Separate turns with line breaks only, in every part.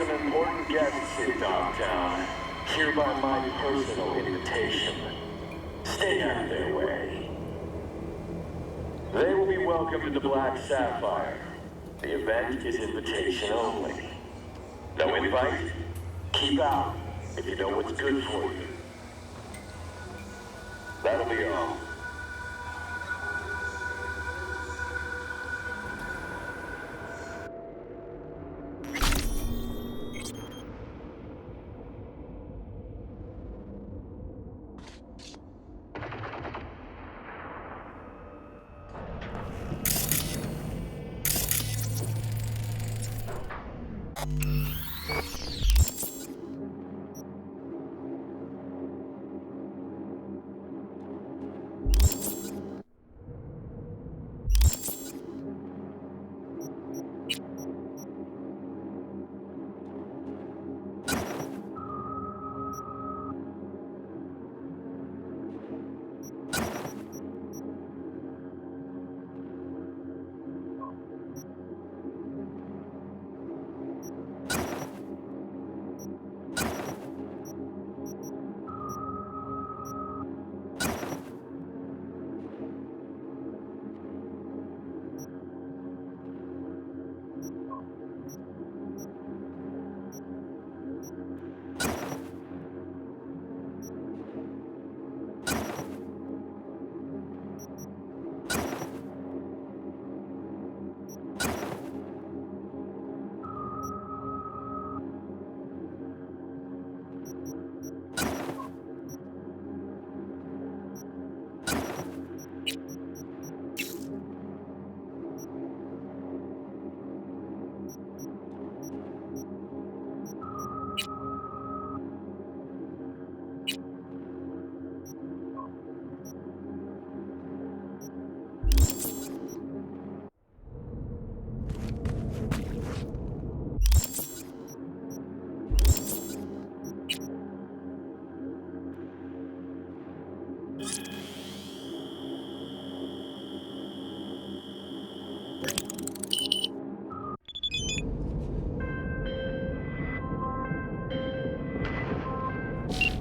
some important guests in Dogtown. Hereby my personal invitation. Stay out of their way. They will be welcomed to the Black Sapphire. The event is invitation only. No invite? Keep out if you know what's good for you. That'll be all.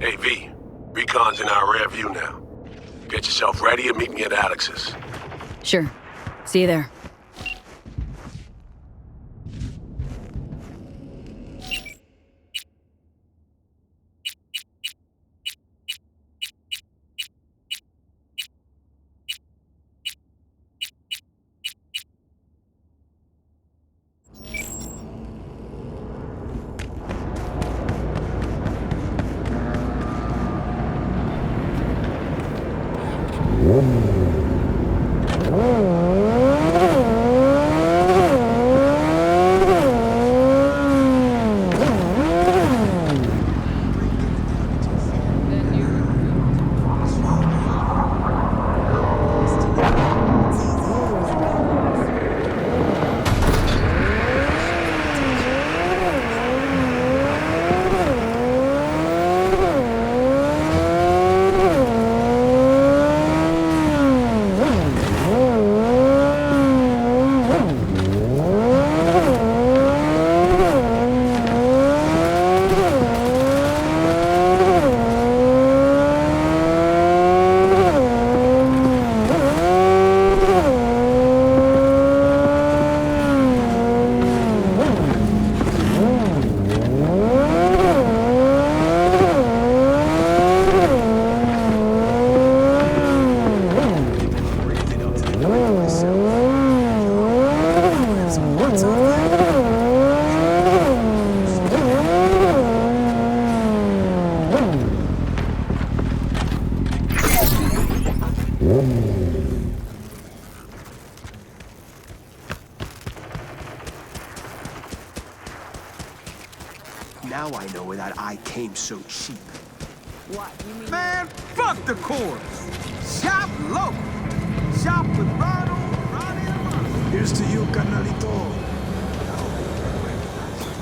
Hey, V. Recon's in our rear view now. Get yourself ready and meet me at Alex's.
Sure. See you there.
Now I know where that eye came so cheap.
What, you mean?
Man, fuck the course. Shop local. Shop with Ronald, Ronnie, and Ronald.
Here's to you, carnalito.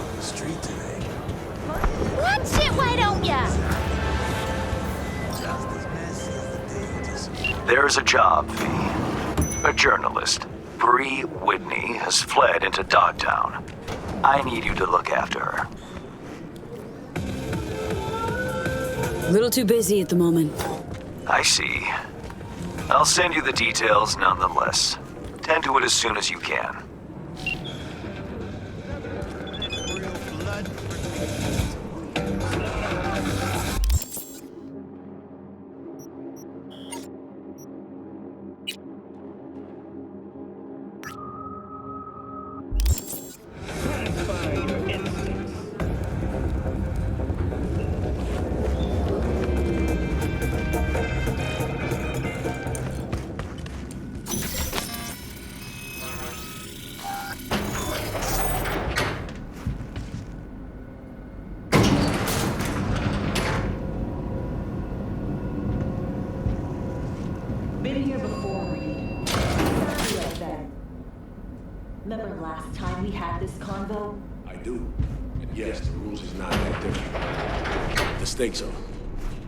On the street today.
Watch it, why don't ya?
Just as messy as the day you disappeared.
There's a job, V. A journalist, Bree Whitney, has fled into Dogtown. I need you to look after her.
Little too busy at the moment.
I see. I'll send you the details nonetheless. Tend to it as soon as you can.
Been here before, Reed. Sorry about that. Remember last time we had this convo?
I do. And yes, the rules is not that different. The stakes are.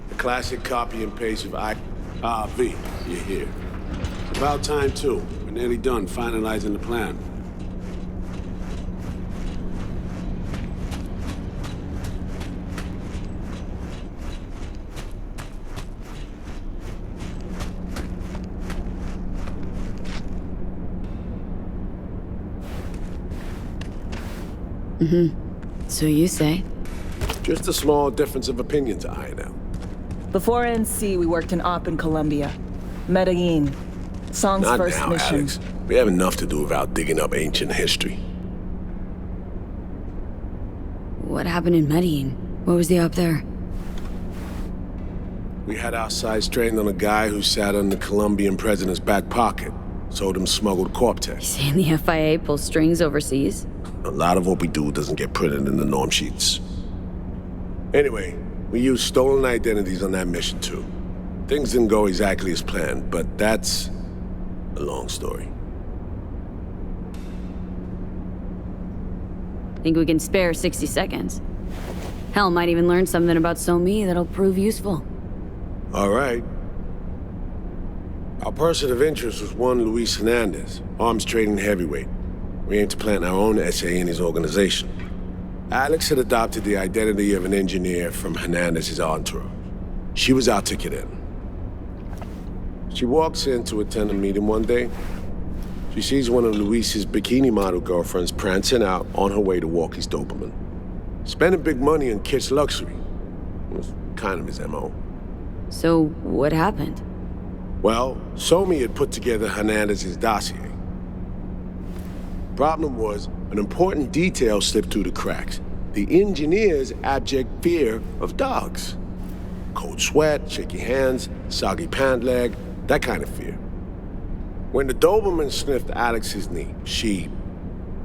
The classic copy and paste of V. You're here. It's about time, too. We're nearly done finalizing the plan.
So you say?
Just a small difference of opinion to iron out.
Before NC, we worked in Op in Colombia. Medellin. Song's
Not
first
now,
mission.
Alex. We have enough to do without digging up ancient history.
What happened in Medellin? What was the up there?
We had our sights trained on a guy who sat on the Colombian president's back pocket. Sold him smuggled Corp-Tech.
Saying the FIA pulls strings overseas?
A lot of what we do doesn't get printed in the norm sheets. Anyway, we used stolen identities on that mission too. Things didn't go exactly as planned, but that's a long story.
Think we can spare 60 seconds? Hell, might even learn something about So-Me that'll prove useful.
All right. Our person of interest was one Luis Hernandez, arms trading heavyweight. We aim to plant our own SA in his organization. Alex had adopted the identity of an engineer from Hernandez's entourage. She was our ticket in. She walks in to attend a meeting one day. She sees one of Luis's bikini model girlfriends prancing out on her way to walk his Doberman. Spending big money on kitsch luxury. It was kind of his MO.
So, what happened?
Well, So-Me had put together Hernandez's dossier. Problem was, an important detail slipped through the cracks. The engineer's abject fear of dogs. Cold sweat, shaky hands, soggy pant leg, that kind of fear. When the Doberman sniffed Alex's knee, she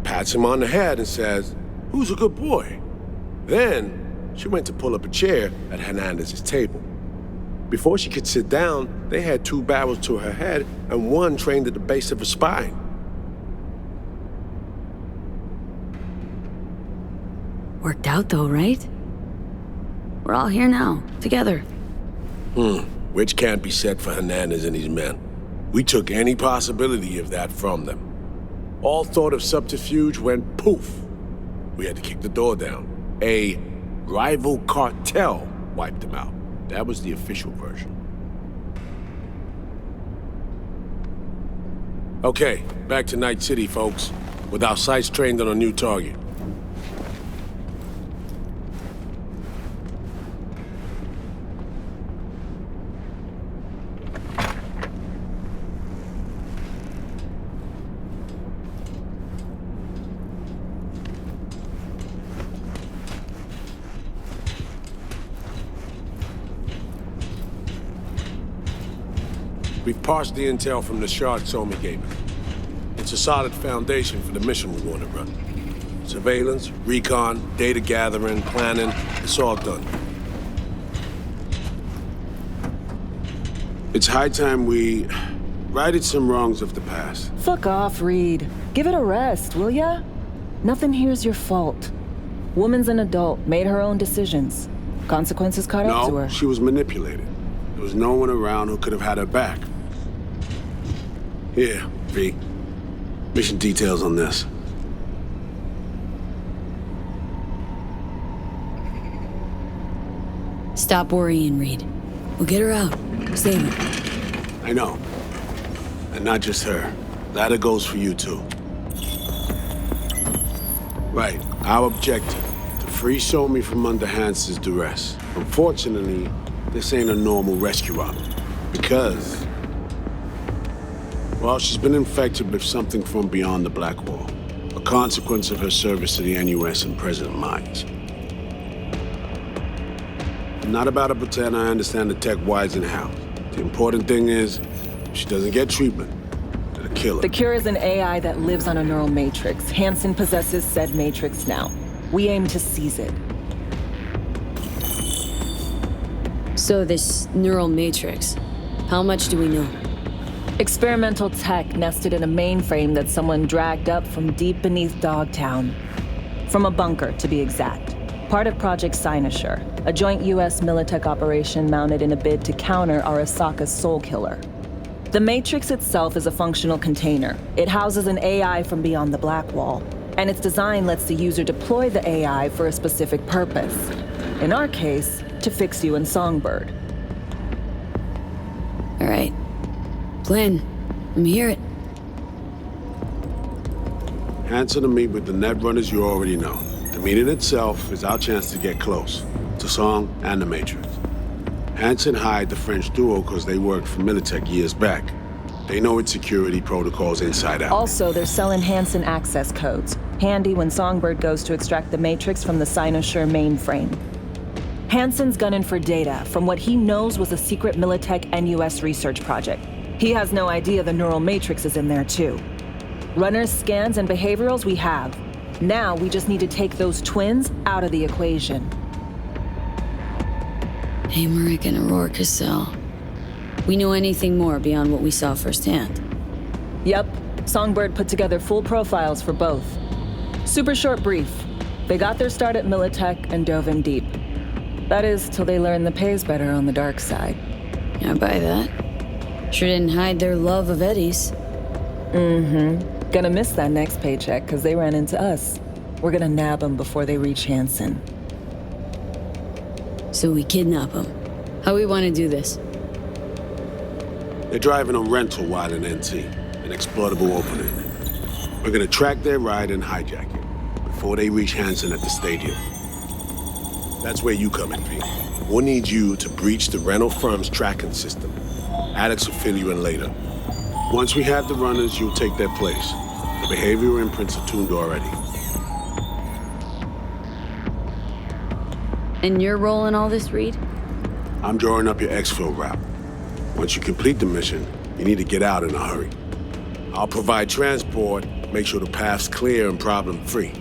pats him on the head and says, "Who's a good boy?" Then, she went to pull up a chair at Hernandez's table. Before she could sit down, they had 2 barrels to her head and one trained at the base of her spine.
Worked out though, right? We're all here now, together.
Which can't be said for Hernandez and his men. We took any possibility of that from them. All thought of subterfuge went poof. We had to kick the door down. A rival cartel wiped them out. That was the official version. Okay, back to Night City, folks. With our sights trained on a new target. We've parsed the intel from the shard So-Me gave us. It's a solid foundation for the mission we want to run. Surveillance, recon, data gathering, planning, it's all done. It's high time we righted some wrongs of the past.
Fuck off, Reed. Give it a rest, will ya? Nothing here's your fault. Woman's an adult, made her own decisions. Consequences caught up to her.
No, she was manipulated. There was no one around who could have had her back. Here, V. Mission details on this.
Stop worrying, Reed. We'll get her out. Save her.
I know. And not just her. That goes for you, too. Right. Our objective. To free Somi from under Hansen's duress. Unfortunately, this ain't a normal rescue op. Because... well, she's been infected with something from beyond the Black Wall. A consequence of her service to the NUS and President Mines. I'm not about to pretend I understand the tech whys and hows. The important thing is, if she doesn't get treatment, it'll kill her.
The cure is an AI that lives on a neural matrix. Hansen possesses said matrix now. We aim to seize it.
So this neural matrix, how much do we know?
Experimental tech nested in a mainframe that someone dragged up from deep beneath Dogtown. From a bunker, to be exact. Part of Project Cynosure, a joint US Militech operation mounted in a bid to counter Arasaka's soul killer. The matrix itself is a functional container. It houses an AI from beyond the Black Wall, and its design lets the user deploy the AI for a specific purpose. In our case, to fix you and Songbird.
All right. Plan. Let me hear it.
Hansen to meet with the Netrunners you already know. The meeting itself is our chance to get close to Song and the Matrix. Hansen hired the French duo because they worked for Militech years back. They know its security protocols inside out.
Also, they're selling Hansen access codes. Handy when Songbird goes to extract the Matrix from the Cynosure mainframe. Hansen's gunning for data from what he knows was a secret Militech NUS research project. He has no idea the neural matrix is in there too. Runners, scans, and behaviorals we have. Now we just need to take those twins out of the equation.
Amaric and Aurora Cassell. We know anything more beyond what we saw firsthand?
Yep. Songbird put together full profiles for both. Super short brief. They got their start at Militech and dove in deep. That is, till they learned the pay's better on the dark side.
I buy that. Sure didn't hide their love of Eddie's.
Mm-hmm. Gonna miss that next paycheck, because they ran into us. We're gonna nab them before they reach Hansen.
So we kidnap them. How we want to do this?
They're driving a rental while in NT, an exploitable opening. We're gonna track their ride and hijack it before they reach Hansen at the stadium. That's where you come in, V. We'll need you to breach the rental firm's tracking system. Alex will fill you in later. Once we have the runners, you'll take their place. The behavioral imprints are tuned already.
And your role in all this, Reed?
I'm drawing up your exfil route. Once you complete the mission, you need to get out in a hurry. I'll provide transport, make sure the path's clear and problem-free.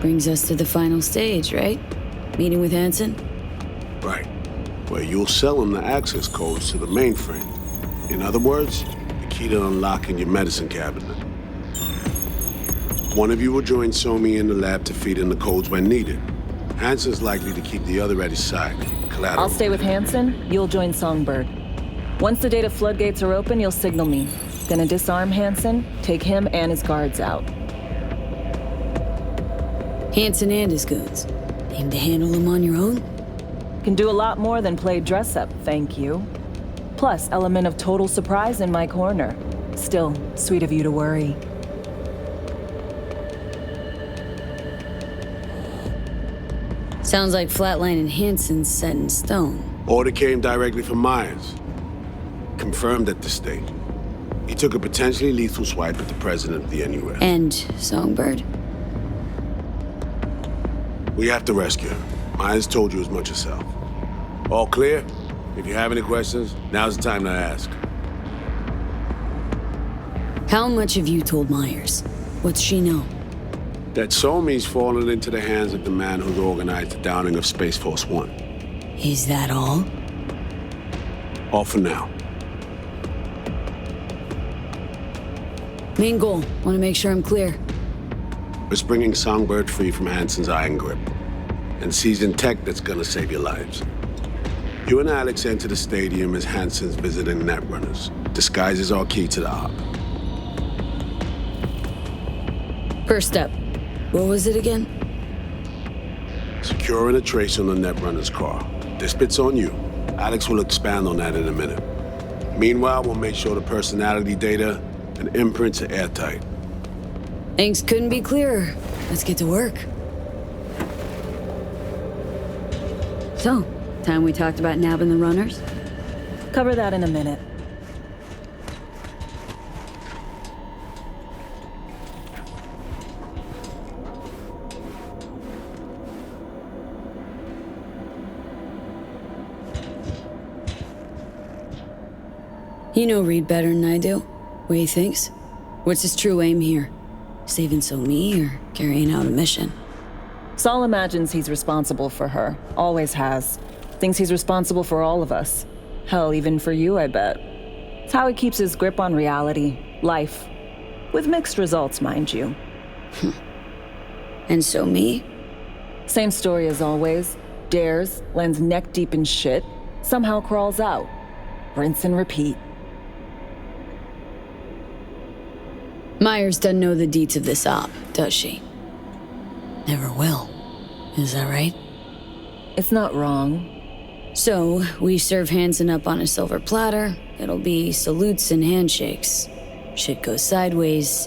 Brings us to the final stage, right? Meeting with Hansen?
Right. Where you'll sell him the access codes to the mainframe. In other words, the key to unlocking your medicine cabinet. One of you will join Somi in the lab to feed in the codes when needed. Hansen's likely to keep the other at his side. Collateral.
I'll stay with Hansen, you'll join Songbird. Once the data floodgates are open, you'll signal me. Gonna disarm Hansen, take him and his guards out.
Hansen and his goons. Aim to handle them on your own?
Can do a lot more than play dress-up, thank you. Plus, element of total surprise in my corner. Still, sweet of you to worry.
Sounds like Flatline and Hansen's set in stone.
Order came directly from Myers. Confirmed at the state. He took a potentially lethal swipe at the president of the NUS.
And Songbird?
We have to rescue her. Myers told you as much herself. All clear? If you have any questions, now's the time to ask.
How much have you told Myers? What's she know?
That Somi's fallen into the hands of the man who's organized the downing of Space Force One.
Is that all?
All for now.
Main goal. Want to make sure I'm clear.
It's bringing Songbird free from Hansen's iron grip. And seizing tech that's gonna save your lives. You and Alex enter the stadium as Hansen's visiting Netrunners. Disguise is our key to the op.
First step. What was it again?
Secure securing a trace on the Netrunner's car. This bit's on you. Alex will expand on that in a minute. Meanwhile, we'll make sure the personality data and imprints are airtight.
Things couldn't be clearer. Let's get to work. So, time we talked about nabbing the runners?
Cover that in a minute.
You know Reed better than I do. What he thinks? What's his true aim here? Saving me or carrying out a mission?
Saul imagines he's responsible for her. Always has. Thinks he's responsible for all of us. Hell, even for you, I bet. It's how he keeps his grip on reality, life. With mixed results, mind you.
And so me?
Same story as always. Dares, lands neck deep in shit, somehow crawls out. Rinse and repeat.
Myers doesn't know the deets of this op, does she? Never will. Is that right?
It's not wrong.
So, we serve Hansen up on a silver platter. It'll be salutes and handshakes. Shit goes sideways.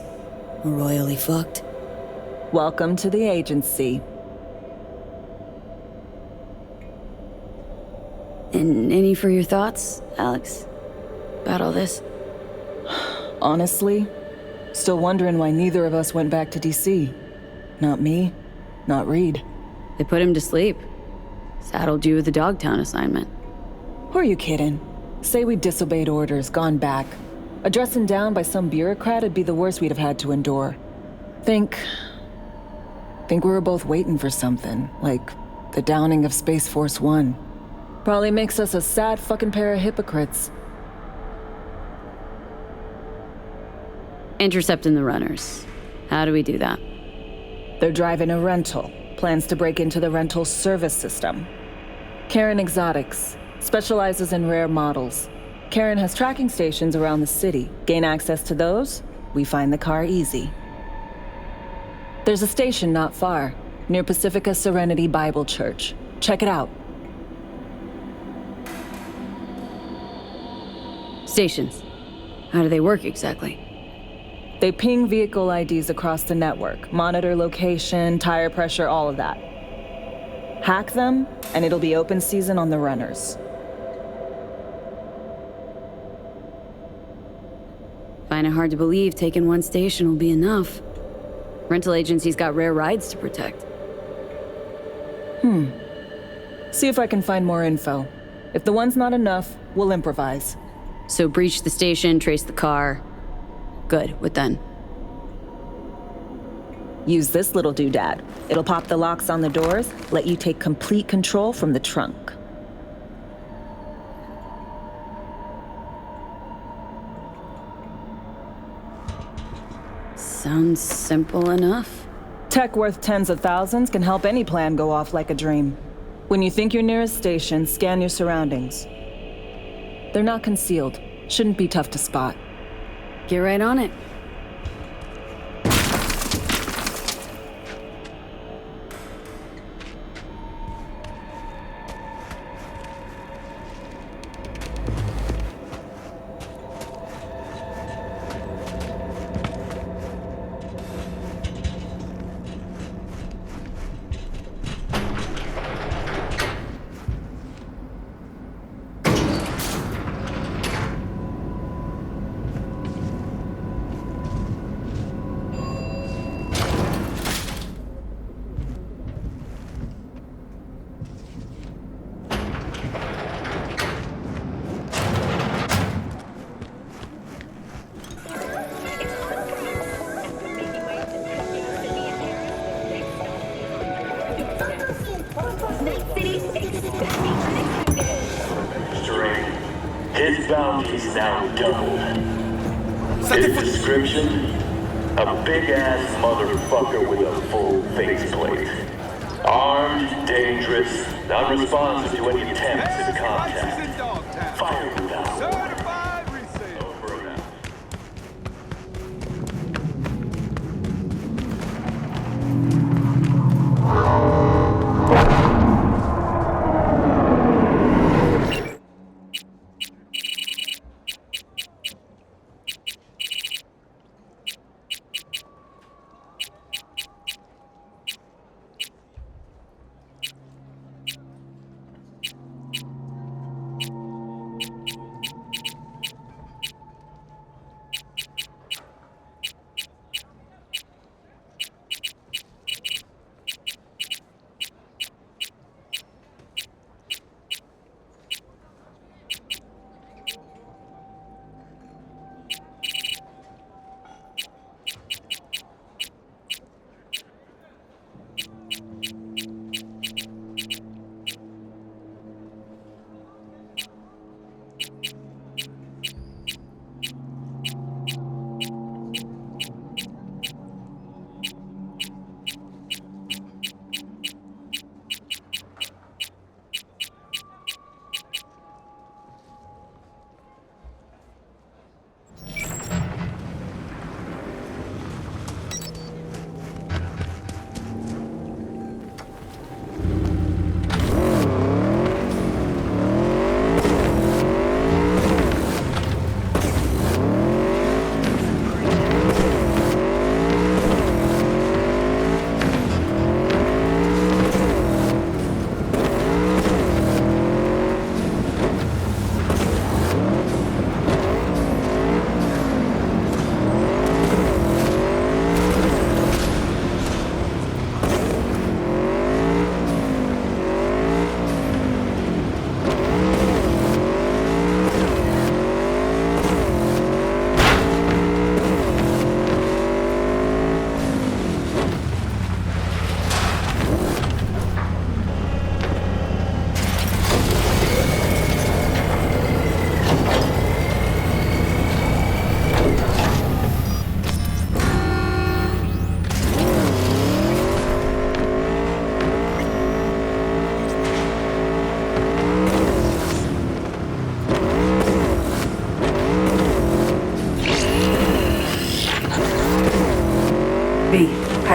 We're royally fucked.
Welcome to the agency.
And any further thoughts, Alex? About all this?
Honestly, still wondering why neither of us went back to DC. Not me, not Reed.
They put him to sleep. Saddled you with the Dogtown assignment.
Who are you kidding? Say we disobeyed orders, gone back. A dressing down by some bureaucrat would be the worst we'd have had to endure. Think we were both waiting for something, like the downing of Space Force One. Probably makes us a sad fucking pair of hypocrites.
Intercepting the runners. How do we do that?
They're driving a rental. Plans to break into the rental service system. Karen Exotics specializes in rare models. Karen has tracking stations around the city. Gain access to those, we find the car easy. There's a station not far, near Pacifica Serenity Bible Church. Check it out.
Stations. How do they work exactly?
They ping vehicle IDs across the network, monitor location, tire pressure, all of that. Hack them, and it'll be open season on the runners.
Find it hard to believe taking one station will be enough. Rental agency's got rare rides to protect.
See if I can find more info. If the one's not enough, we'll improvise.
So breach the station, trace the car. Good, what then?
Use this little doodad. It'll pop the locks on the doors, let you take complete control from the trunk.
Sounds simple enough.
Tech worth tens of thousands can help any plan go off like a dream. When you think you're near a station, scan your surroundings. They're not concealed. Shouldn't be tough to spot.
Get right on it.
His bounty's now doubled. His description? A big-ass motherfucker with a full faceplate. Armed, dangerous, unresponsive to any attempts at contact. Fire without warning. Over and out.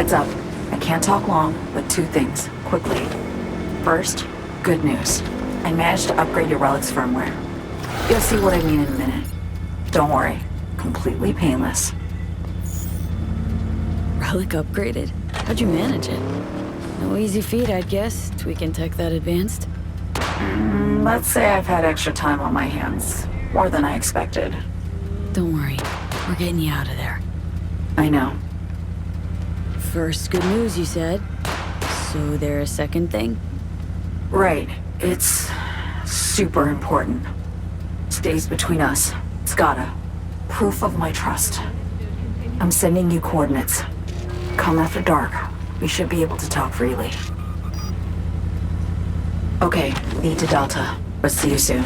Heads up. I can't talk long, but 2 things, quickly. First, good news. I managed to upgrade your relic's firmware. You'll see what I mean in a minute. Don't worry. Completely painless.
Relic upgraded? How'd you manage it? No easy feat, I'd guess, tweaking tech that advanced.
Let's say I've had extra time on my hands. More than I expected.
Don't worry. We're getting you out of there.
I know.
First good news, you said. So there a second thing?
Right. It's super important. Stays between us. It's gotta. Proof of my trust. I'm sending you coordinates. Come after dark. We should be able to talk freely. Okay, need to Delta. But see you soon.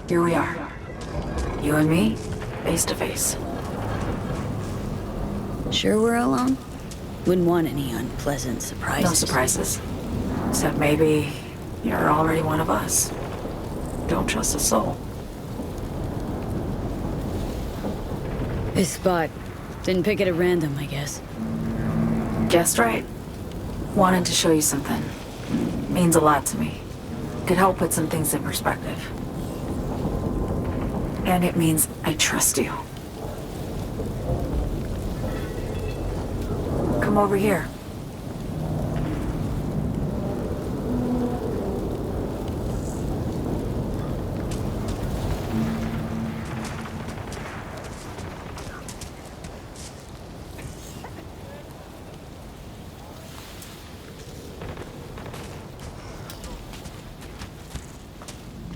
Here we are. You and me, face to face.
Sure we're alone? Wouldn't want any unpleasant surprises.
No surprises. Except maybe you're already one of us. Don't trust a soul.
This spot. Didn't pick it at random, I guess.
Guessed right. Wanted to show you something. Means a lot to me. Could help put some things in perspective. And it means I trust you. Come over here.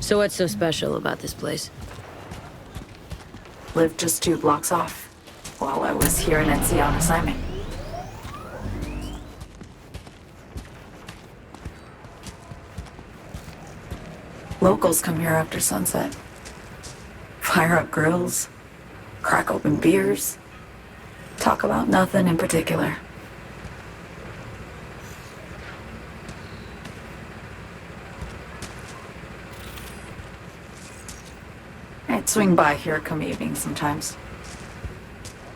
So what's so special about this place?
Lived just 2 blocks off, while I was here in NC on assignment. Locals come here after sunset. Fire up grills, crack open beers, talk about nothing in particular. I'd swing by here come evening sometimes.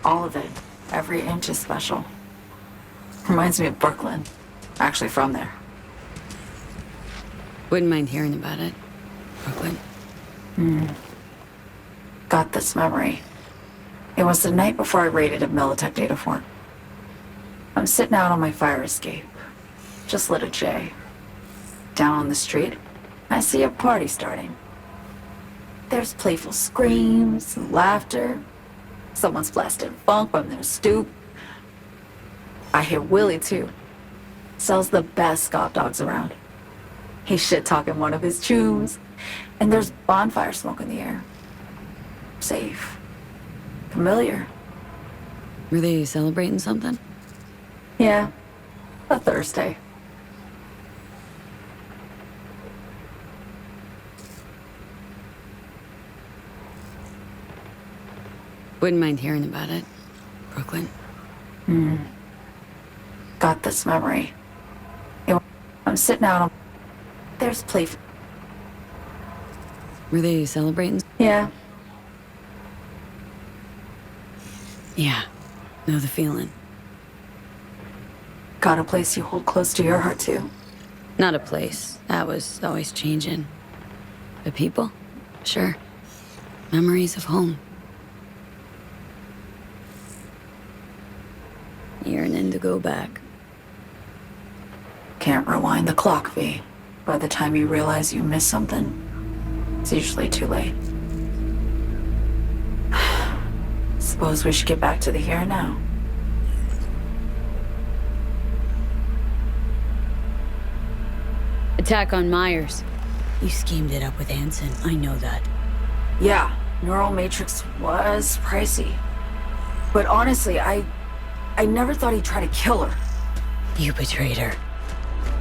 All of it, every inch is special. Reminds me of Brooklyn. Actually from there.
Wouldn't mind hearing about it. Brooklyn.
Got this memory. It was the night before I raided a Militech data fort. I'm sitting out on my fire escape. Just lit a J. Down on the street, I see a party starting. There's playful screams and laughter. Someone's blasting funk from their stoop. I hear Willie too. Sells the best scout dogs around. He's shit-talking one of his tunes. And there's bonfire smoke in the air. Safe. Familiar.
Were they celebrating something?
Yeah. A Thursday.
Wouldn't mind hearing about it. Brooklyn.
Got this memory. I'm sitting out on... There's playful...
Were they celebrating?
Yeah.
Yeah. Know the feeling.
Got a place you hold close to your heart too.
Not a place. That was always changing. But people? Sure. Memories of home. Yearning to go back.
Can't rewind the clock, V. By the time you realize you missed something, it's usually too late. Suppose we should get back to the here and now.
Attack on Myers. You schemed it up with Hansen. I know that.
Yeah, neural matrix was pricey. But honestly, I never thought he'd try to kill her.
You betrayed her.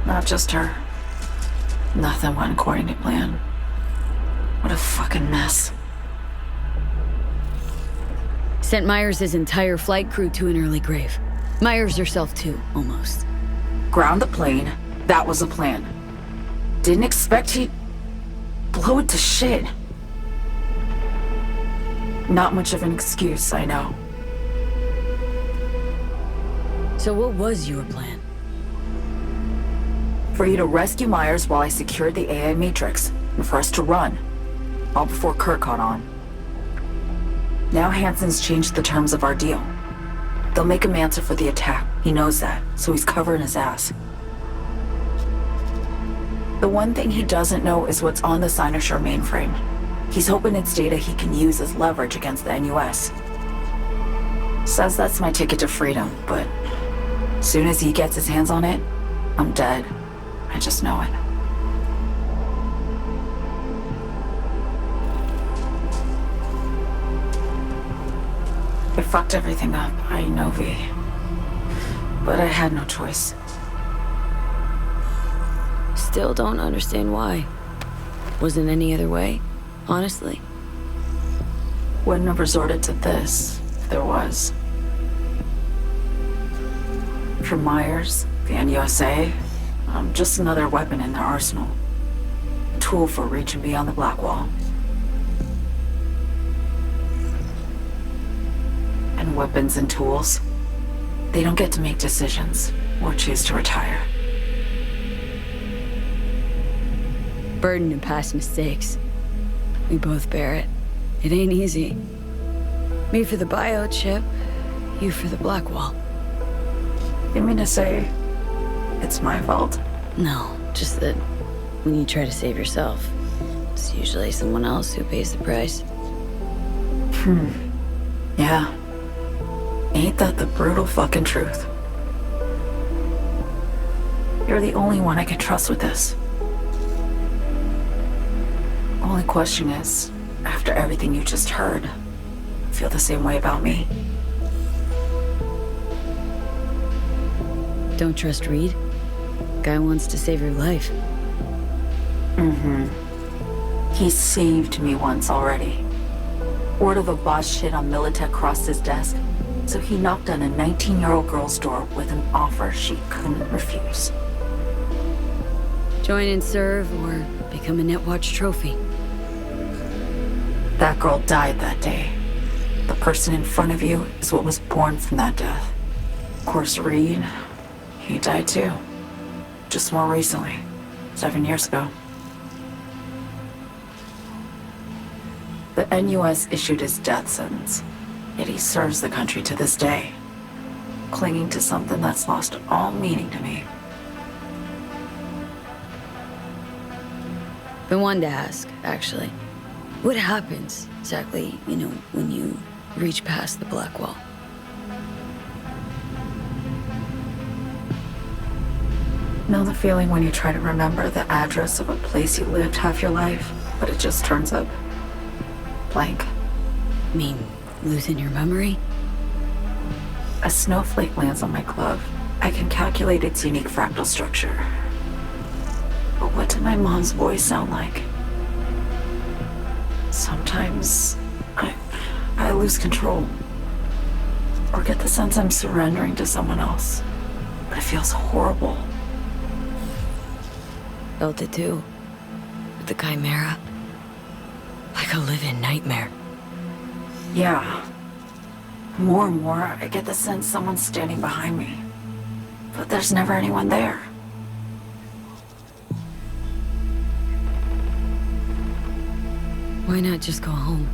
Not just her. Nothing went according to plan. What a fucking mess.
Sent Myers' entire flight crew to an early grave. Myers herself too, almost.
Ground the plane. That was the plan. Didn't expect he'd blow it to shit. Not much of an excuse, I know.
So what was your plan?
For you to rescue Myers while I secured the AI Matrix, and for us to run. All before Kurt caught on. Now Hansen's changed the terms of our deal. They'll make him answer for the attack. He knows that, so he's covering his ass. The one thing he doesn't know is what's on the Cynosure mainframe. He's hoping it's data he can use as leverage against the NUS. Says that's my ticket to freedom, but as soon as he gets his hands on it, I'm dead. I just know it. I fucked everything up, I know, V. But I had no choice.
Still don't understand why. Wasn't any other way? honestly.
Wouldn't have resorted to this if there was. For Myers, the NUSA, I'm just another weapon in their arsenal. A tool for reaching beyond the black wall. And weapons and tools, they don't get to make decisions or choose to retire.
Burden of past mistakes. We both bear it. It ain't easy. Me for the biochip, you for the black wall.
You mean to say it's my fault?
No, just that when you try to save yourself, it's usually someone else who pays the price.
Yeah. Ain't that the brutal fucking truth? You're the only one I can trust with this. Only question is, after everything you just heard, feel the same way about me?
Don't trust Reed? Guy wants to save your life.
He saved me once already. Word of a boss shit on Militech crossed his desk, so he knocked on a 19-year-old girl's door with an offer she couldn't refuse.
Join and serve, or become a Netwatch trophy.
That girl died that day. The person in front of you is what was born from that death. Of course, Reed, he died too. Just more recently, 7 years ago. The NUS issued his death sentence, yet he serves the country to this day, clinging to something that's lost all meaning to me.
Been one to ask, actually. What happens, exactly, when you reach past the black wall?
Know the feeling when you try to remember the address of a place you lived half your life, but it just turns up blank?
Mean, losing your memory?
A snowflake lands on my glove. I can calculate its unique fractal structure. But what did my mom's voice sound like? Sometimes I lose control. Or get the sense I'm surrendering to someone else. But it feels horrible.
Felt it too. With the Chimera. Like a living nightmare.
Yeah. More and more, I get the sense someone's standing behind me. But there's never anyone there.
Why not just go home?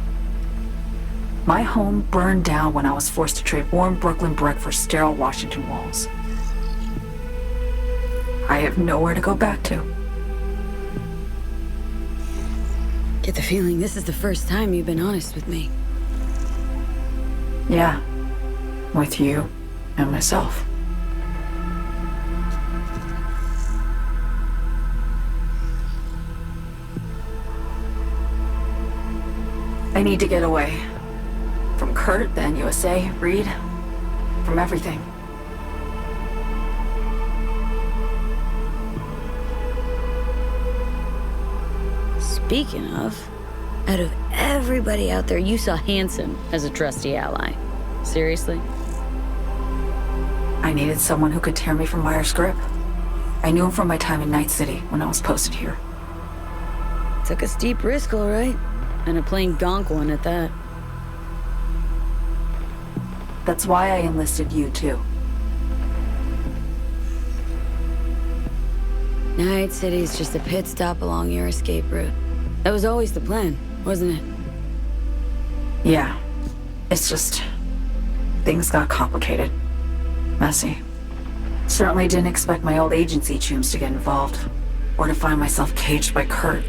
My home burned down when I was forced to trade warm Brooklyn brick for sterile Washington walls. I have nowhere to go back to.
Get the feeling this is the first time you've been honest with me.
Yeah. With you and myself. I need to get away. From Kurt, the NUSA, Reed, from everything.
Speaking of, out of everybody out there, you saw Hansen as a trusty ally. Seriously?
I needed someone who could tear me from Myers' grip. I knew him from my time in Night City when I was posted here.
Took a steep risk, all right. And a plain gonk one at that.
That's why I enlisted you, too.
Night City's just a pit stop along your escape route. That was always the plan, wasn't it?
Yeah. It's just... things got complicated. Messy. Certainly didn't expect my old agency chooms to get involved. Or to find myself caged by Kurt.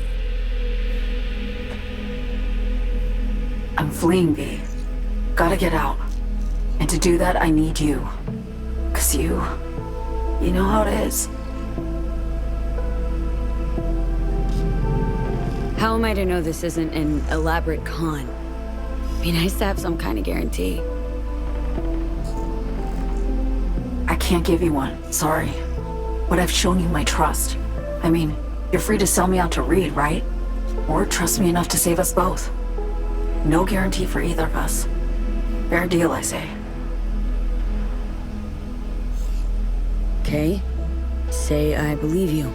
I'm fleeing, V. Gotta get out. And to do that, I need you. 'Cause you know how it is.
How am I to know this isn't an elaborate con? Be nice to have some kind of guarantee.
I can't give you one, sorry. But I've shown you my trust. I mean, you're free to sell me out to Reed, right? Or trust me enough to save us both. No guarantee for either of us. Fair deal, I say.
Okay. Say I believe you.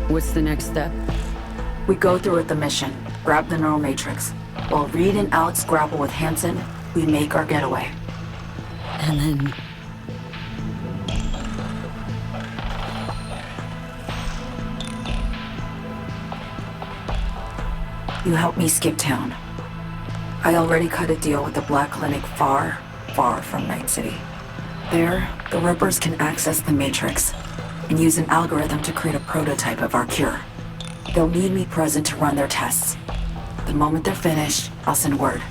What's the next step?
We go through with the mission, grab the neural matrix. While Reed and Alex grapple with Hansen, we make our getaway.
And then...
You help me skip town. I already cut a deal with the Black Clinic far, far from Night City. There, the Rippers can access the Matrix and use an algorithm to create a prototype of our cure. They'll need me present to run their tests. The moment they're finished, I'll send word.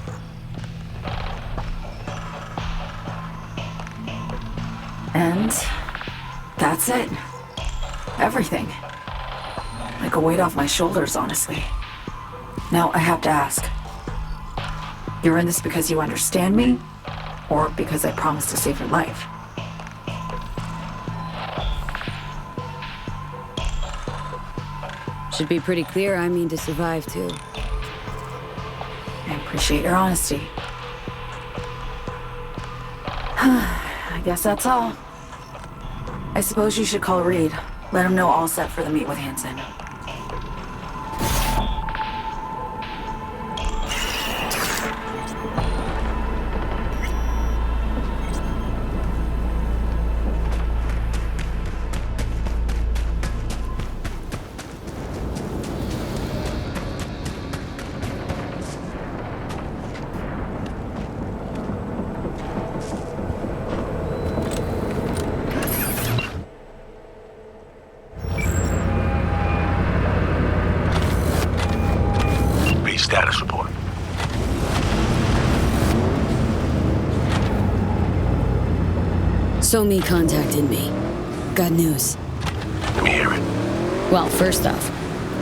And that's it. Everything. Like a weight off my shoulders, honestly. Now, I have to ask. You're in this because you understand me? Or because I promised to save your life?
Should be pretty clear I mean to survive, too.
I appreciate your honesty. I guess that's all. I suppose you should call Reed. Let him know all set for the meet with Hansen.
Status report.
Somi contacted me. Got news.
Let me hear it.
Well, first off,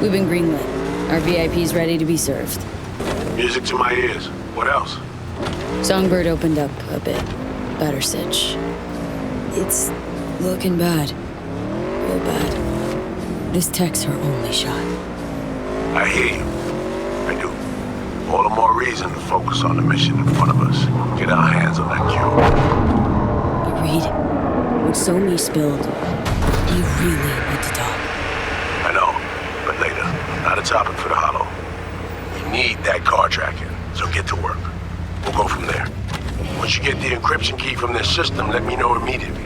we've been greenlit. Our VIP's ready to be served.
Music to my ears. What else?
Songbird opened up a bit. Better sitch. It's looking bad. Real bad. This tech's her only shot.
I hear you. I do. All the more reason to focus on the mission in front of us. Get our hands on that cure.
But Reed, what Somi spilled, you really need to talk.
I know, but later. Not a topic for the Hollow. We need that car tracking, so get to work. We'll go from there. Once you get the encryption key from their system, let me know immediately.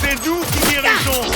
C'est nous qui dirigeons.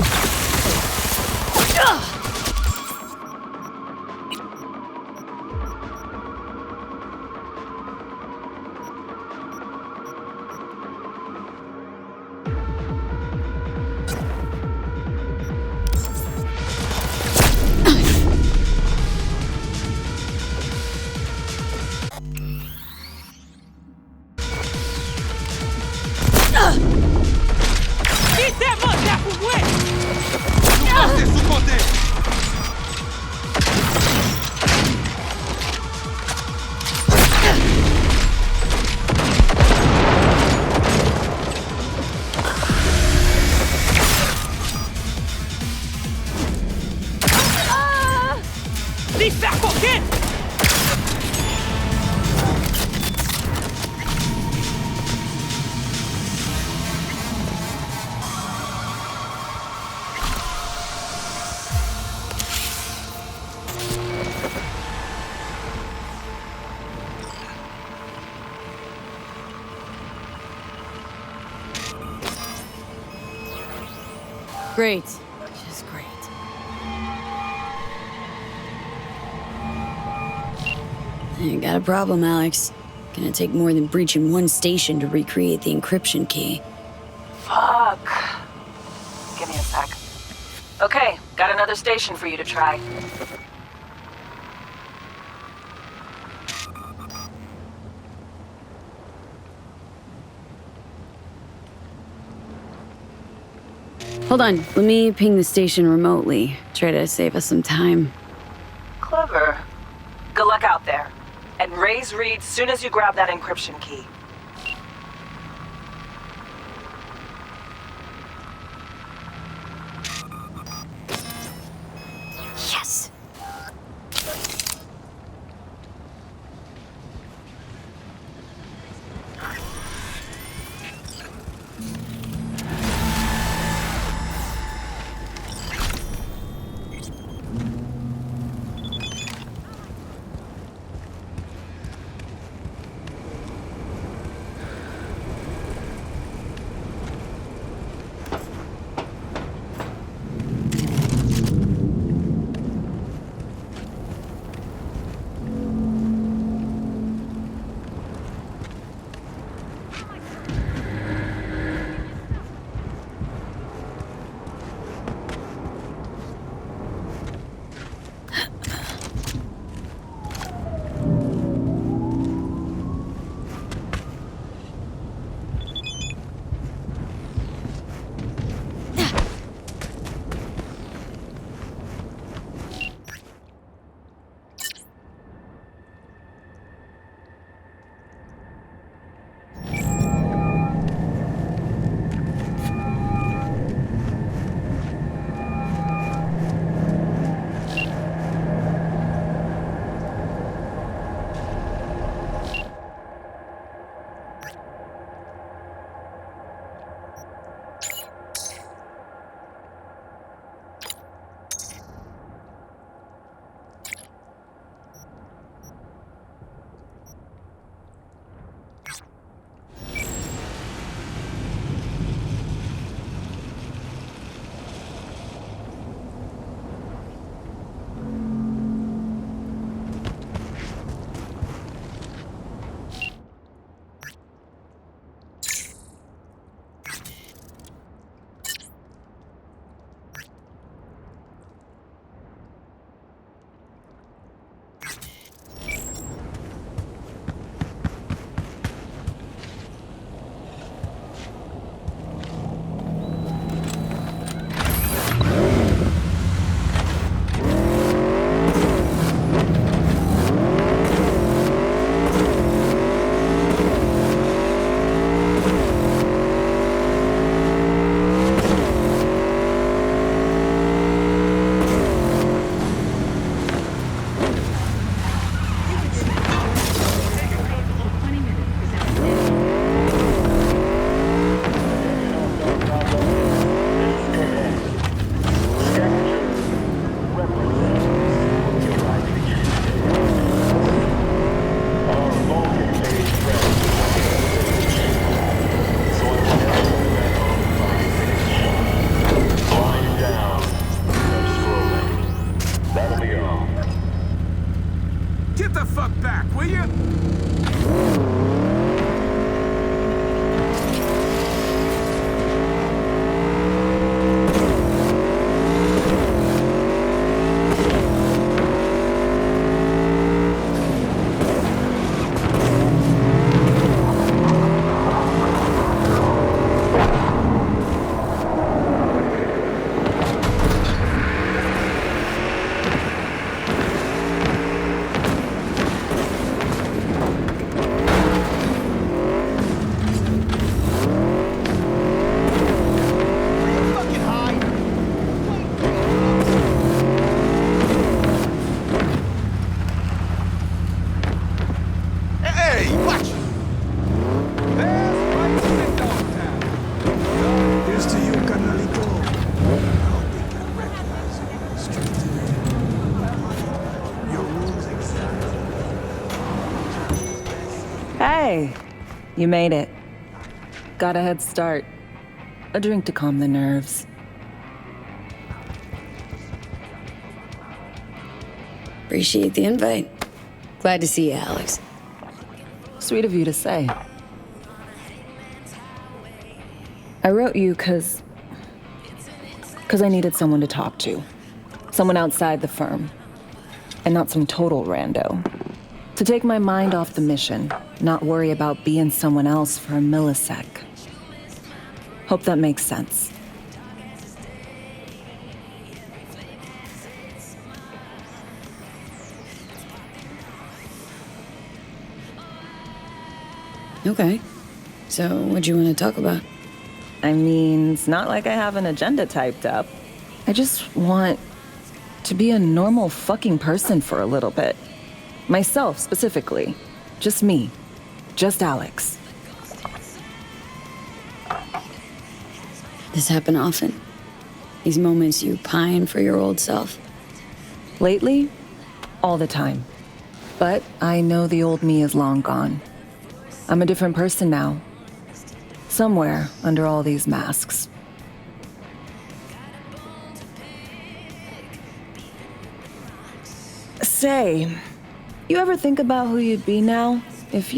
Great. Just great. You got a problem, Alex. Gonna take more than breaching one station to recreate the encryption key.
Fuck. Give me a sec. Okay, got another station for you to try.
Hold on, let me ping the station remotely. Try to save us some time.
Clever. Good luck out there. And raise Reed soon as you grab that encryption key.
Yes!
Hey, you made it. Got a head start. A drink to calm the nerves.
Appreciate the invite. Glad to see you, Alex.
Sweet of you to say. I wrote you because I needed someone to talk to. Someone outside the firm. And not some total rando. To take my mind off the mission, not worry about being someone else for a millisec. Hope that makes sense.
Okay. So, what do you want to talk about?
I mean, it's not like I have an agenda typed up. I just want to be a normal fucking person for a little bit. Myself, specifically. Just me. Just Alex.
This happen often? These moments you pine for your old self?
Lately, all the time. But I know the old me is long gone. I'm a different person now. Somewhere under all these masks. Say, you ever think about who you'd be now if,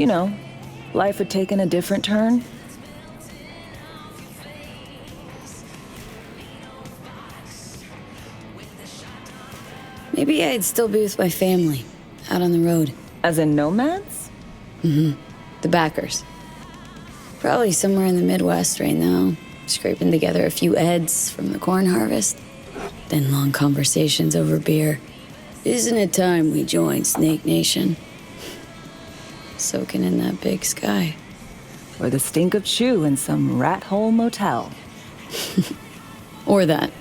life had taken a different turn?
Maybe I'd still be with my family, out on the road.
As in nomads?
Mm-hmm. The backers. Probably somewhere in the Midwest right now, scraping together a few eds from the corn harvest. Then long conversations over beer. Isn't it time we joined Snake Nation? Soaking in that big sky.
Or the stink of chew in some rat hole motel.
Or that.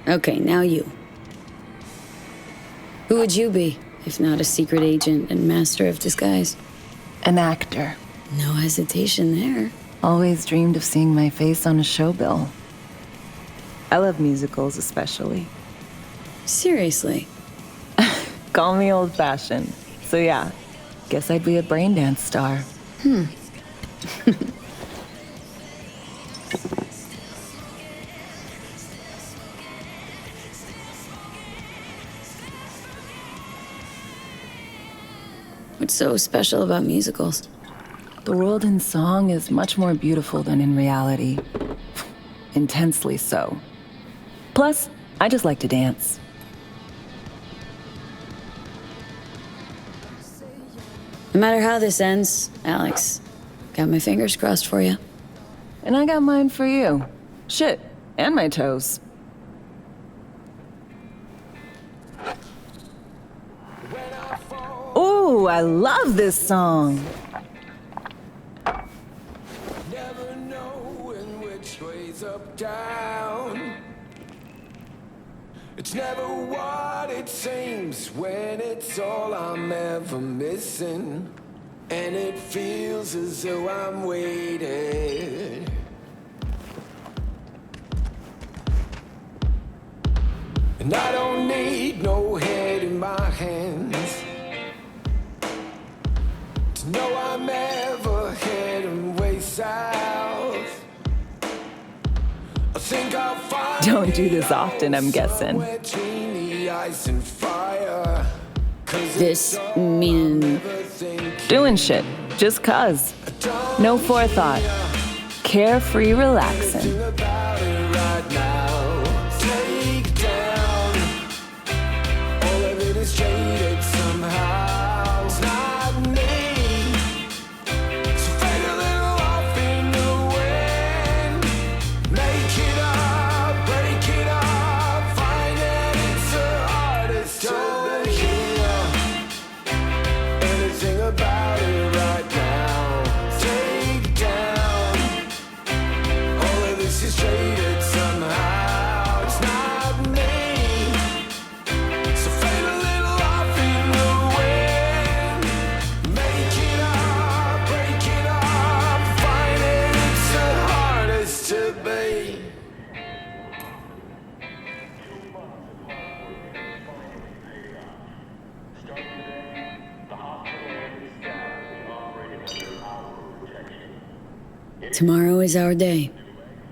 Okay, now you. Who would you be, if not a secret agent and master of disguise?
An actor.
No hesitation there.
Always dreamed of seeing my face on a show bill. I love musicals especially.
Seriously?
Call me old-fashioned. So yeah, guess I'd be a braindance star.
What's so special about musicals?
The world in song is much more beautiful than in reality. Intensely so. Plus, I just like to dance.
No matter how this ends, Alex, got my fingers crossed for you.
And I got mine for you. Shit, and my toes. Ooh, I love this song.
Never knowing which way's up, down. It's never what it seems when it's all I'm ever missing. And it feels as though I'm waiting. And I don't need no head in my hands to know I'm ever heading way south. I think I'll find
Don't do this often, I'm guessing.
between the ice and fire. 'Cause
This meaning
Doing shit, just cuz. No forethought. Carefree relaxing.
everything about it right now. Take down all of it is jaded somehow. It's not me. So fade a little off in the wind. Make it up, break it up. Find that it's the hardest to hear. Anything about it right now. Take down all of this
Tomorrow is our day.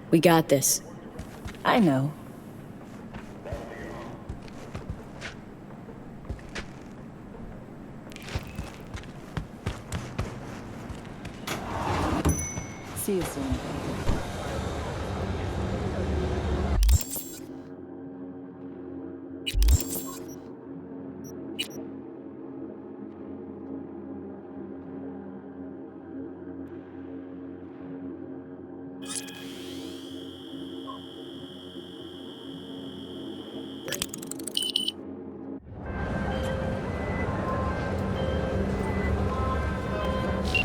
We got this.
I know. See you soon.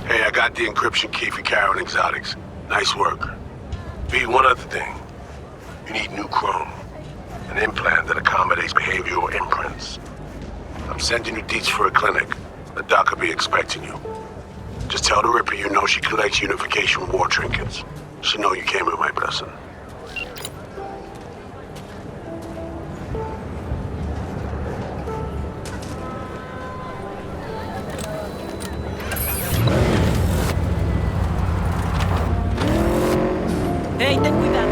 Hey, I got the encryption key for Karen Exotics. Nice work. V, one other thing. You need new chrome. An implant that accommodates behavioral imprints. I'm sending you deets for a clinic. The doc will be expecting you. Just tell the Ripper you know she collects unification war trinkets. She'll know you came with my blessing.
Hey, ten cuidado.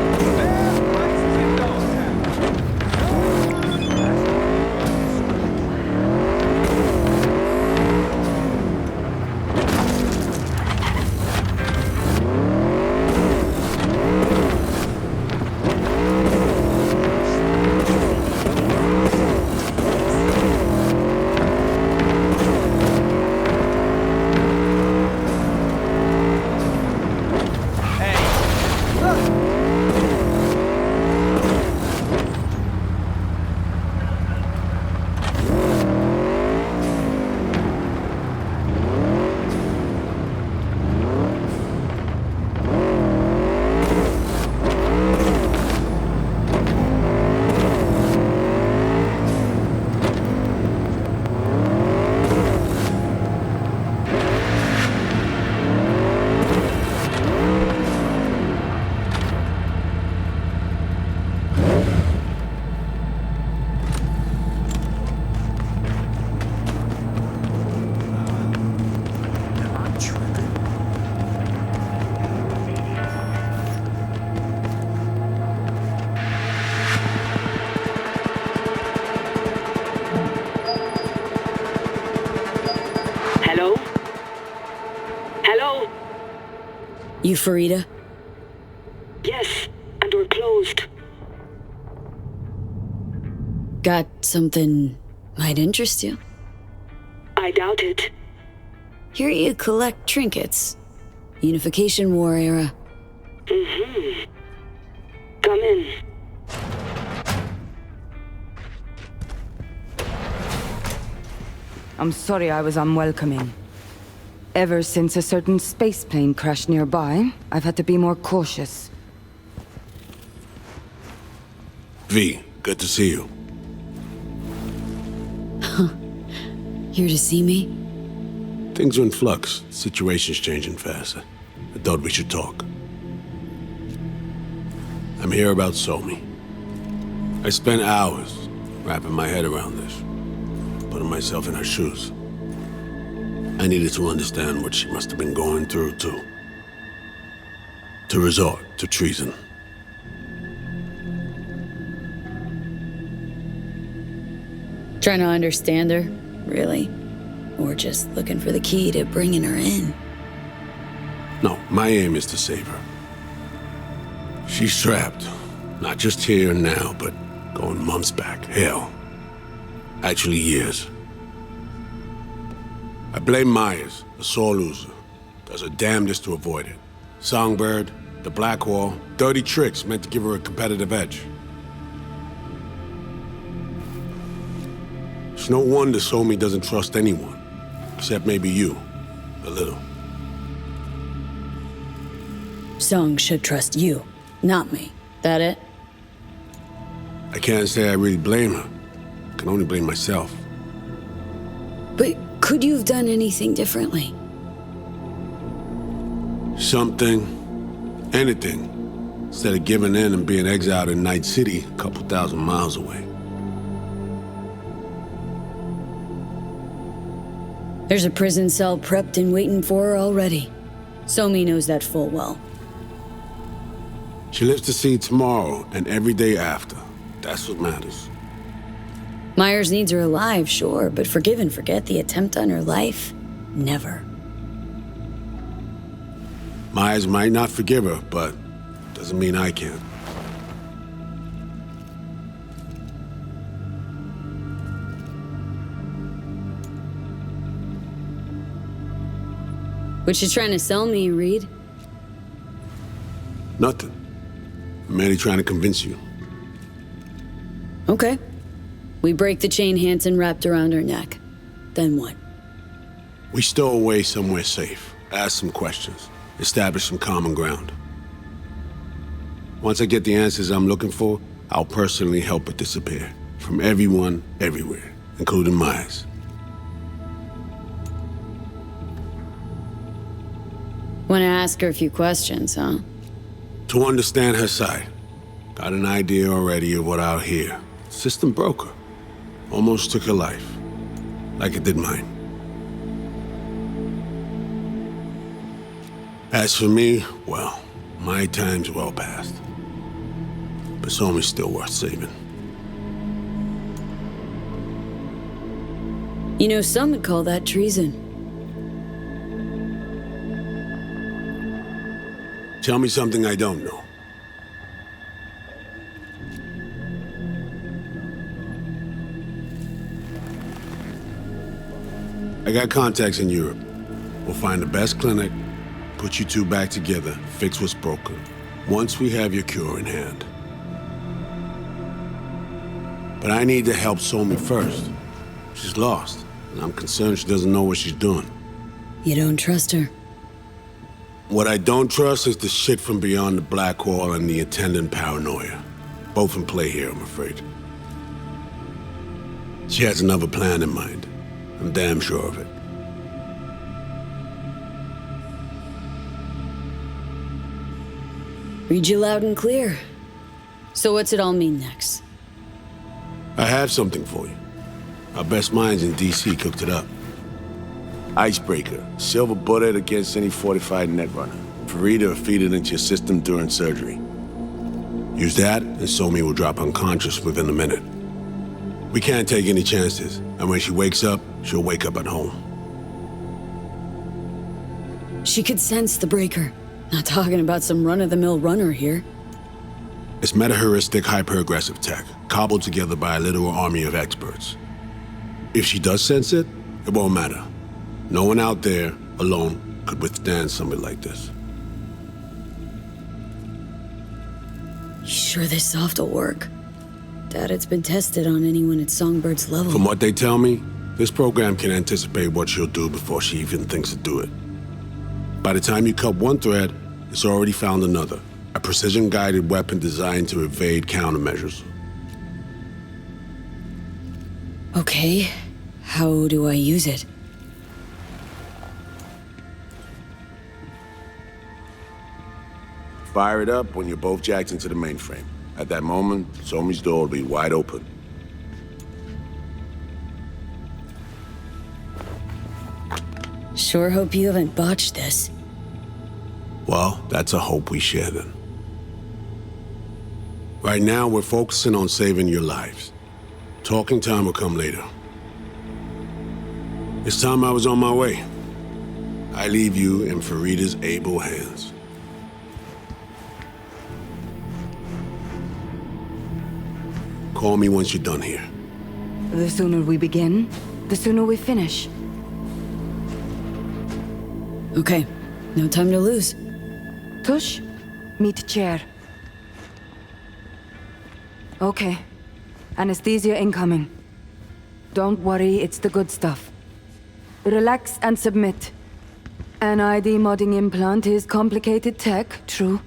You Farida?
Yes, and we're closed.
Got something might interest you?
I doubt it.
Hear you collect trinkets. Unification War era.
Mm-hmm. Come in.
I'm sorry I was unwelcoming. Ever since a certain space plane crashed nearby, I've had to be more cautious.
V, good to see you.
Here to see me?
Things are in flux. Situation's changing fast. I thought we should talk. I'm here about Somi. I spent hours wrapping my head around this, putting myself in her shoes. I needed to understand what she must have been going through, too. To resort to treason.
Trying to understand her, really? Or just looking for the key to bringing her in?
No, my aim is to save her. She's trapped. Not just here and now, but going months back. Hell. Actually, years. I blame Myers, the sore loser. Does her damnedest to avoid it. Songbird, the Blackwall, dirty tricks meant to give her a competitive edge. It's no wonder Somi doesn't trust anyone, except maybe you, a little.
Song should trust you, not me. That it?
I can't say I really blame her. I can only blame myself.
But could you have done anything differently?
Something. Anything. Instead of giving in and being exiled in Night City, a couple thousand miles away.
There's a prison cell prepped and waiting for her already. Somi knows that full well.
She lives to see tomorrow and every day after. That's what matters.
Myers needs her alive, sure, but forgive and forget the attempt on her life? Never.
Myers might not forgive her, but doesn't mean I can.
What you trying to sell me, Reed?
Nothing. I'm merely trying to convince you.
Okay. We break the chain Hanson wrapped around her neck. Then what?
We stow away somewhere safe, ask some questions, establish some common ground. Once I get the answers I'm looking for, I'll personally help it disappear. From everyone, everywhere, including Myers.
Want to ask her a few questions, huh?
To understand her side. Got an idea already of what I'll hear. System broke her. Almost took her life. Like it did mine. As for me, well, my time's well past. But Somi's still worth saving.
You know, some would call that treason.
Tell me something I don't know. I got contacts in Europe. We'll find the best clinic, put you two back together, fix what's broken. Once we have your cure in hand. But I need to help Somi first. She's lost, and I'm concerned she doesn't know what she's doing.
You don't trust her?
What I don't trust is the shit from beyond the black wall and the attendant paranoia. Both in play here, I'm afraid. She has another plan in mind. I'm damn sure of it.
Read you loud and clear. So what's it all mean next?
I have something for you. Our best minds in DC cooked it up. Icebreaker, silver bullet against any fortified netrunner. Farida will feed it into your system during surgery. Use that, and Somi will drop unconscious within a minute. We can't take any chances, and when she wakes up, she'll wake up at home.
She could sense the breaker. Not talking about some run-of-the-mill runner here.
It's meta-heuristic, hyper-aggressive tech, cobbled together by a literal army of experts. If she does sense it, it won't matter. No one out there, alone, could withstand something like this.
You sure this soft will work? Doubt it's been tested on anyone at Songbird's level.
From what they tell me, this program can anticipate what she'll do before she even thinks to do it. By the time you cut one thread, it's already found another. A precision-guided weapon designed to evade countermeasures.
Okay, how do I use it?
Fire it up when you're both jacked into the mainframe. At that moment, Somi's door will be wide open.
Sure hope you haven't botched this.
Well, that's a hope we share then. Right now, we're focusing on saving your lives. Talking time will come later. It's time I was on my way. I leave you in Farida's able hands. Call me once you're done here.
The sooner we begin, the sooner we finish.
Okay, no time to lose.
Tush, meet chair. Okay. Anesthesia incoming. Don't worry, it's the good stuff. Relax and submit. An ID modding implant is complicated tech, true.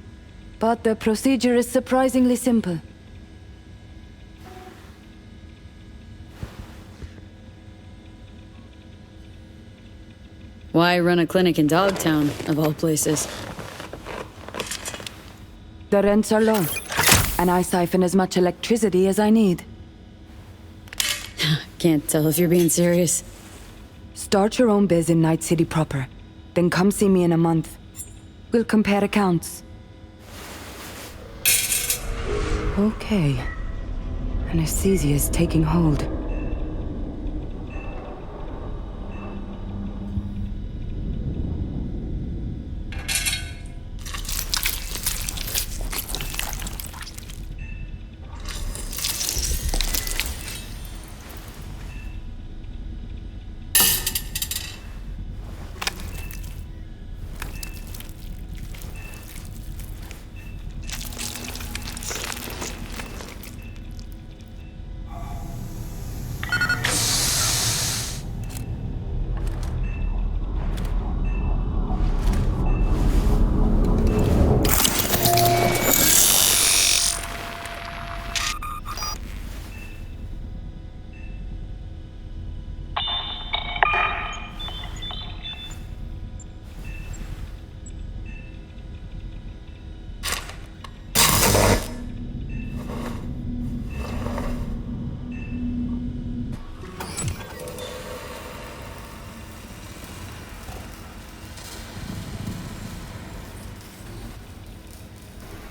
But the procedure is surprisingly simple.
Why run a clinic in Dogtown, of all places?
The rents are low, and I siphon as much electricity as I need.
Can't tell if you're being serious.
Start your own biz in Night City proper, then come see me in a month. We'll compare accounts. Okay. Anesthesia is taking hold.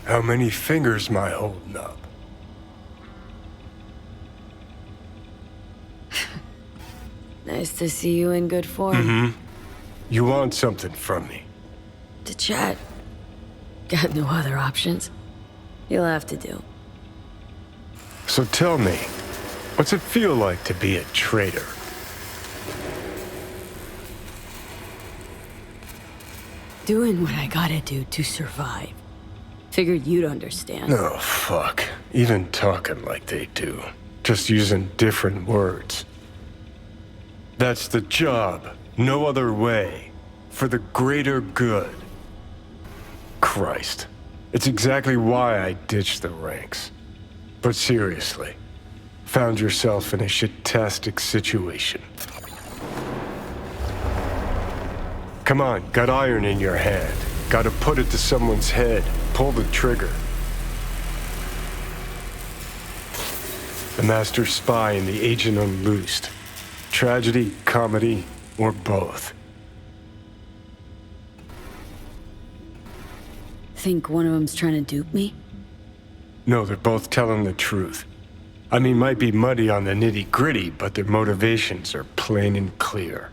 How many fingers am I holding up?
Nice to see you in good form.
You want something from me?
To chat. Got no other options. You'll have to do.
So tell me, what's it feel like to be a traitor?
Doing what I gotta do to survive. Figured you'd understand.
Oh, fuck. Even talking like they do. Just using different words. That's the job. No other way. For the greater good. Christ. It's exactly why I ditched the ranks. But seriously, found yourself in a shit-tastic situation. Come on, got iron in your hand. Gotta put it to someone's head. Pull the trigger. The master spy and the agent unloosed. Tragedy, comedy, or both.
Think one of them's trying to dupe me?
No, they're both telling the truth. I mean, might be muddy on the nitty-gritty, but their motivations are plain and clear.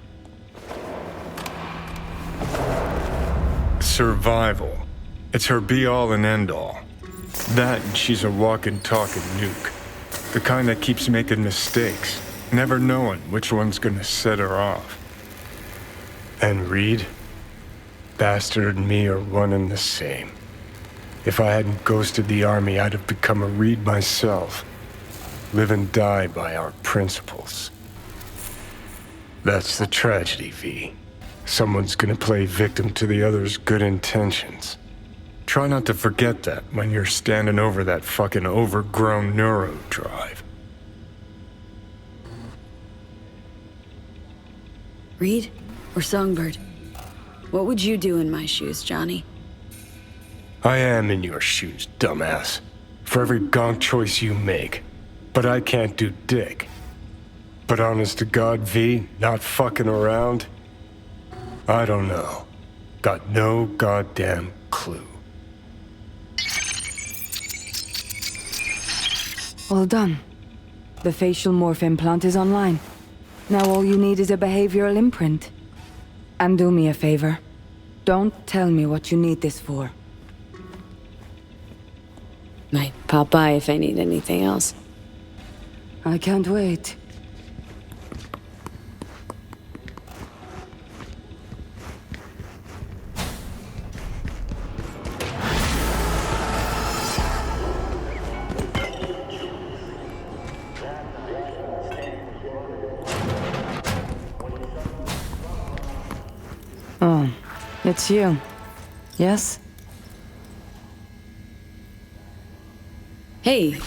Survival. It's her be-all and end-all. That and she's a walking, talking nuke. The kind that keeps making mistakes, never knowing which one's gonna set her off. And Reed? Bastard and me are one and the same. If I hadn't ghosted the army, I'd have become a Reed myself. Live and die by our principles. That's the tragedy, V. Someone's gonna play victim to the other's good intentions. Try not to forget that when you're standing over that fucking overgrown neuro drive.
Reed or Songbird? What would you do in my shoes, Johnny?
I am in your shoes, dumbass. For every gonk choice you make. But I can't do dick. But honest to God, V, not fucking around? I don't know. Got no goddamn clue.
All done. The facial morph implant is online. Now all you need is a behavioral imprint. And do me a favor. Don't tell me what you need this for.
Might pop by if I need anything else.
I can't wait. Oh, it's you. Yes?
Hey,